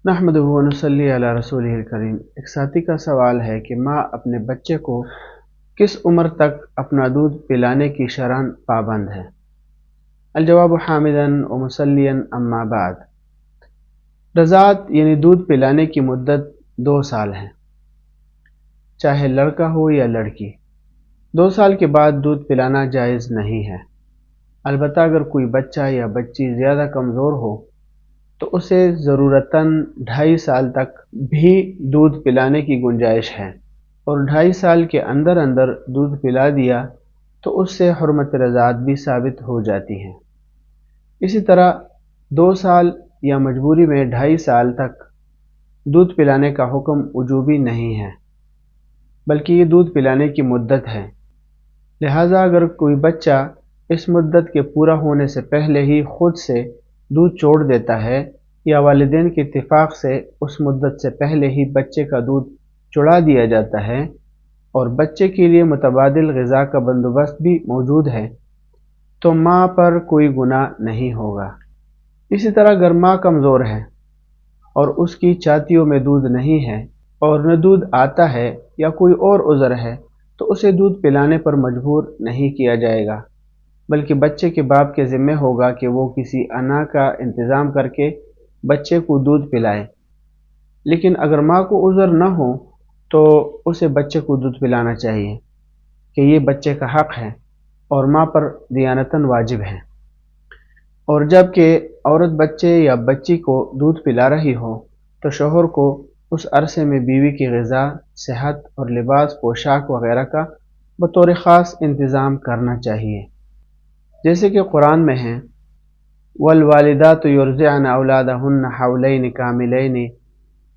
نحمدہ و نصلی علی رسولہ الکریم۔ ایک ساتھی کا سوال ہے کہ ماں اپنے بچے کو کس عمر تک اپنا دودھ پلانے کی شرعاً پابند ہے؟ الجواب حامداً و مسلیاً اما بعد۔ رضاعت یعنی دودھ پلانے کی مدت 2 سال ہے، چاہے لڑکا ہو یا لڑکی۔ 2 سال کے بعد دودھ پلانا جائز نہیں ہے، البتہ اگر کوئی بچہ یا بچی زیادہ کمزور ہو تو اسے ضرورتاً 2.5 سال تک بھی دودھ پلانے کی گنجائش ہے، اور 2.5 سال کے اندر اندر دودھ پلا دیا تو اس سے حرمت رضاعت بھی ثابت ہو جاتی ہے۔ اسی طرح 2 سال یا مجبوری میں 2.5 سال تک دودھ پلانے کا حکم وجوبی نہیں ہے، بلکہ یہ دودھ پلانے کی مدت ہے۔ لہٰذا اگر کوئی بچہ اس مدت کے پورا ہونے سے پہلے ہی خود سے دودھ چھوڑ دیتا ہے یا والدین کے اتفاق سے اس مدت سے پہلے ہی بچے کا دودھ چھڑا دیا جاتا ہے اور بچے کے لیے متبادل غذا کا بندوبست بھی موجود ہے تو ماں پر کوئی گناہ نہیں ہوگا۔ اسی طرح اگر ماں کمزور ہے اور اس کی چھاتیوں میں دودھ نہیں ہے اور نہ دودھ آتا ہے یا کوئی اور عذر ہے تو اسے دودھ پلانے پر مجبور نہیں کیا جائے گا، بلکہ بچے کے باپ کے ذمہ ہوگا کہ وہ کسی انا کا انتظام کر کے بچے کو دودھ پلائے۔ لیکن اگر ماں کو عذر نہ ہو تو اسے بچے کو دودھ پلانا چاہیے کہ یہ بچے کا حق ہے اور ماں پر دیانتاً واجب ہے۔ اور جب کہ عورت بچے یا بچی کو دودھ پلا رہی ہو تو شوہر کو اس عرصے میں بیوی کی غذا، صحت اور لباس، پوشاک وغیرہ کا بطور خاص انتظام کرنا چاہیے، جیسے کہ قرآن میں ہے والوالدات یرضعن اولادہن حولین کاملین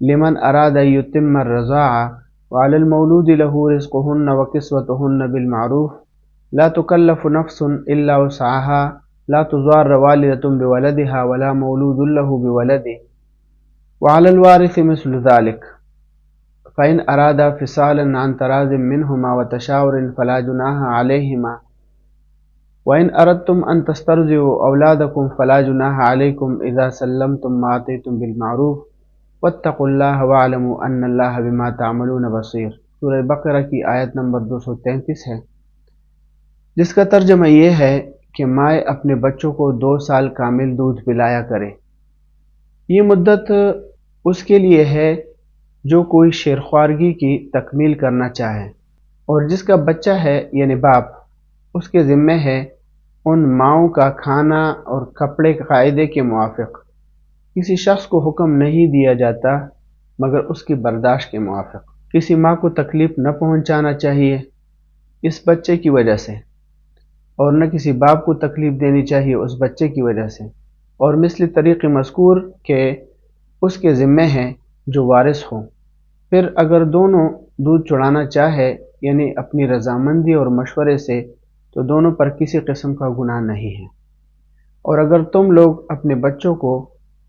لمن اراد ان یتم الرضاعہ وعلی المولود له رزقهن وکسوتهن بالمعروف لا تکلف نفس الا وسعها لا تضار والدة بولدها ولا مولود له بولده وعلى الوارث مثل ذلك فإن أرادا فصالا عن تراض منهما وتشاور فلا جناح عليهما وإن أردتم أن تسترضعوا أولادكم فلا جناح عليكم إذا سلمتم ما آتيتم بالمعروف واتقوا الله واعلموا أن الله بما تعملون بصير۔ سورہ بقرہ کی آیت نمبر 233 ہے، جس کا ترجمہ یہ ہے کہ مائیں اپنے بچوں کو 2 سال کامل دودھ پلایا کرے۔ یہ مدت اس کے لیے ہے جو کوئی شیرخوارگی کی تکمیل کرنا چاہے، اور جس کا بچہ ہے یعنی باپ، اس کے ذمہ ہے ان ماؤں کا کھانا اور کپڑے قاعدے کے موافق۔ کسی شخص کو حکم نہیں دیا جاتا مگر اس کی برداشت کے موافق۔ کسی ماں کو تکلیف نہ پہنچانا چاہیے اس بچے کی وجہ سے، اور نہ کسی باپ کو تکلیف دینی چاہیے اس بچے کی وجہ سے، اور مثل طریق مذکور کہ اس کے ذمہ ہے جو وارث ہو۔ پھر اگر دونوں دودھ چڑھانا چاہے یعنی اپنی رضامندی اور مشورے سے تو دونوں پر کسی قسم کا گناہ نہیں ہے، اور اگر تم لوگ اپنے بچوں کو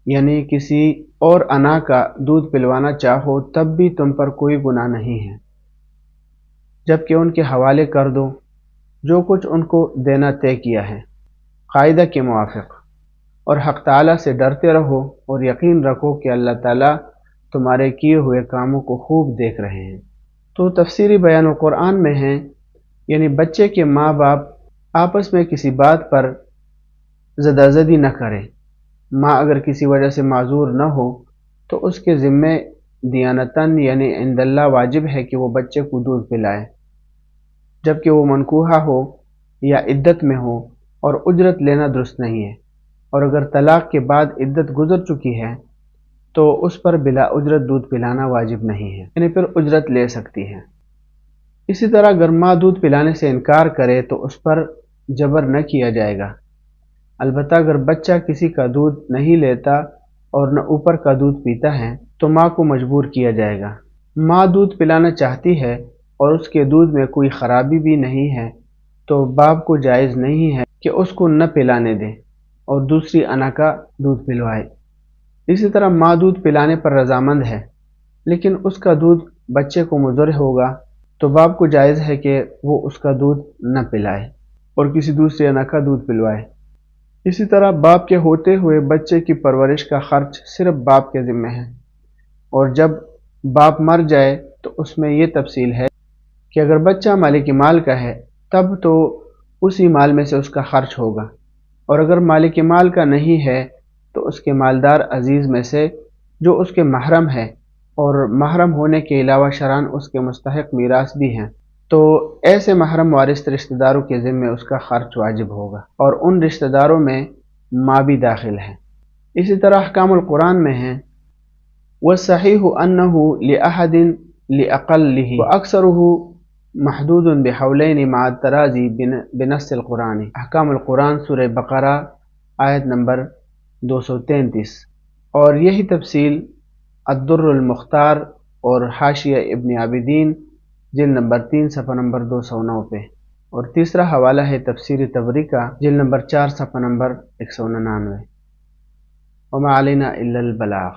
یعنی کسی اور انا کا دودھ پلوانا چاہو تب بھی تم پر کوئی گناہ نہیں ہے، جبکہ ان کے حوالے کر دو جو کچھ ان کو دینا طے کیا ہے قاعدہ کے موافق، اور حق تعالیٰ سے ڈرتے رہو اور یقین رکھو کہ اللہ تعالیٰ تمہارے کیے ہوئے کاموں کو خوب دیکھ رہے ہیں۔ تو تفسیری بیان القرآن میں ہے یعنی بچے کے ماں باپ آپس میں کسی بات پر زدہ زدی نہ کریں۔ ماں اگر کسی وجہ سے معذور نہ ہو تو اس کے ذمہ دیانتاً یعنی عند اللہ واجب ہے کہ وہ بچے کو دودھ پلائے، جبکہ وہ منکوحہ ہو یا عدت میں ہو، اور اجرت لینا درست نہیں ہے، اور اگر طلاق کے بعد عدت گزر چکی ہے تو اس پر بلا اجرت دودھ پلانا واجب نہیں ہے، یعنی پھر اجرت لے سکتی ہے۔ اسی طرح اگر ماں دودھ پلانے سے انکار کرے تو اس پر جبر نہ کیا جائے گا، البتہ اگر بچہ کسی کا دودھ نہیں لیتا اور نہ اوپر کا دودھ پیتا ہے تو ماں کو مجبور کیا جائے گا۔ ماں دودھ پلانا چاہتی ہے اور اس کے دودھ میں کوئی خرابی بھی نہیں ہے تو باپ کو جائز نہیں ہے کہ اس کو نہ پلانے دے اور دوسری انا کا دودھ پلوائے۔ اسی طرح ماں دودھ پلانے پر رضامند ہے، لیکن اس کا دودھ بچے کو مضر ہوگا تو باپ کو جائز ہے کہ وہ اس کا دودھ نہ پلائے اور کسی دوسرے انا کا دودھ پلوائے۔ اسی طرح باپ کے ہوتے ہوئے بچے کی پرورش کا خرچ صرف باپ کے ذمہ ہے، اور جب باپ مر جائے تو اس میں یہ تفصیل ہے کہ اگر بچہ مالک مال کا ہے تب تو اسی مال میں سے اس کا خرچ ہوگا، اور اگر مالک مال کا نہیں ہے تو اس کے مالدار عزیز میں سے جو اس کے محرم ہے، اور محرم ہونے کے علاوہ شرعاً اس کے مستحق میراث بھی ہیں، تو ایسے محرم وارث رشتہ داروں کے ذمے اس کا خرچ واجب ہوگا، اور ان رشتہ داروں میں ماں بھی داخل ہے۔ اسی طرح احکام القرآن میں ہیں وَالصَّحِيحُ أَنَّهُ لِأَحَدٍ لِأَقَلِّهِ وَأَكْثَرُهُ محدود بحولین مع التراضی بنص القرآن۔ احکام القرآن سورہ بقرہ آیت نمبر 233، اور یہی تفصیل الدر المختار اور حاشیہ ابن عابدین جلد نمبر 3 صفحہ نمبر 209 پہ، اور تیسرا حوالہ ہے تفسیر طبری کا جلد نمبر 4 صفحہ نمبر 199۔ وما علینا الا البلاغ۔